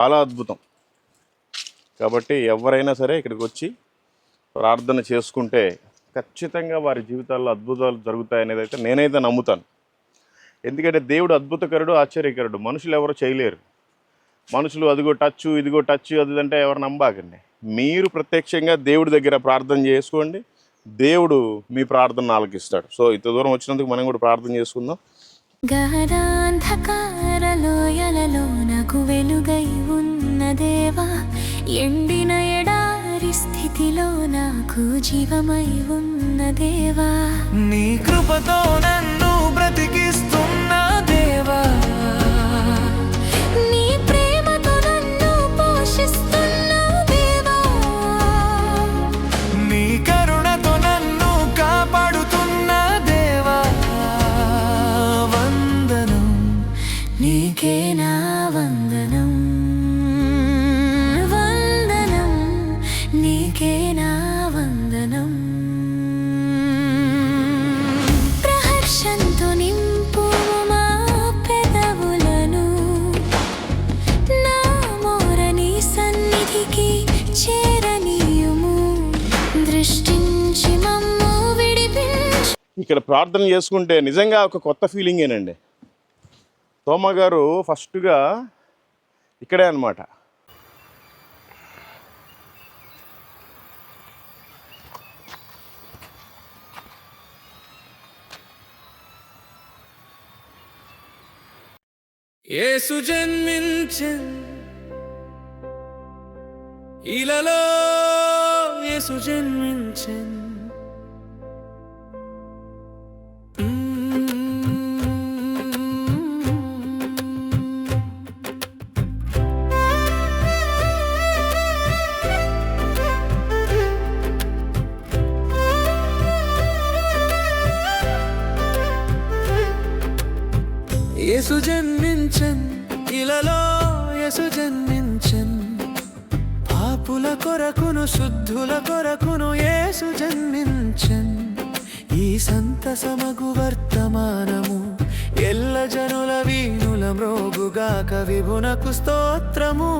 చాలా అద్భుతం. కాబట్టి ఎవరైనా సరే ఇక్కడికి వచ్చి ప్రార్థన చేసుకుంటే ఖచ్చితంగా వారి జీవితాల్లో అద్భుతాలు జరుగుతాయనేది అయితే నేనైతే నమ్ముతాను. ఎందుకంటే దేవుడు అద్భుతకరుడు, ఆశ్చర్యకరుడు. మనుషులు ఎవరు చేయలేరు. మనుషులు అదిగో టచ్ ఇదిగో టచ్ అదంటే ఎవరు నమ్మాకండి. మీరు ప్రత్యక్షంగా దేవుడి దగ్గర ప్రార్థన చేసుకోండి, దేవుడు మీ ప్రార్థన ఆలకిస్తాడు. సో ఇంత దూరం వచ్చినందుకు మనం కూడా ప్రార్థన చేసుకుందాం. గాఢాంధకారలోయలలో నాకు వెలుగై ఉన్న దేవా, ఎండిన ఎడారి స్థితిలో నాకు జీవమై ఉన్న దేవా, నీ కృపతో నన్ను బ్రతికిస్తున్న దేవా, నీ ప్రేమతో నన్ను పోషిస్తున్న దేవా, నీ కరుణతో నన్ను కాపాడుతున్న దేవా, వందనం నీకే నా వందనం, వందనం నీకే నా వందనం. ప్రహర్షంతో నింపు మా పెదవులను, నా మోరని సన్నిధికి చేరనీయుము, దృష్టించి మమ్ము విడిపించు. ఇక్కడ ప్రార్థన చేసుకుంటే నిజంగా ఒక కొత్త ఫీలింగేనండి. తోమ గారు ఫస్ట్గా ఇక్కడే అన్నమాట. యేసు జన్మించెన్ ఇలలో, యేసు జన్మించెన్ యేసు జన్మించెన్ ఇలలో, యేసు జన్మించెన్ పాపుల కొరకును శుద్ధుల కొరకును యేసు జన్మించెన్. ఈ సంతసమగు వర్తమానము ఎల్ల జనుల వీణుల మ్రోగుగాక విభునకు స్తోత్రము.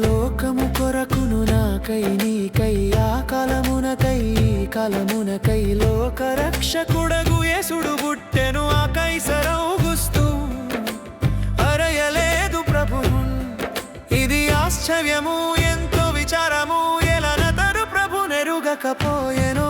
లోకము కొరకును నాకై నీకై ఆ కాలమునకై ఈ కాలమునకై లోక రక్షకుడగు యేసుడు పుట్టెను ఆ కైసరౌగుస్తూ. అరయలేదు ప్రభువు ఇది ఆశ్చర్యము, ఎంతో విచారము, ఎలనతరు ప్రభు నెరుగకపోయెను.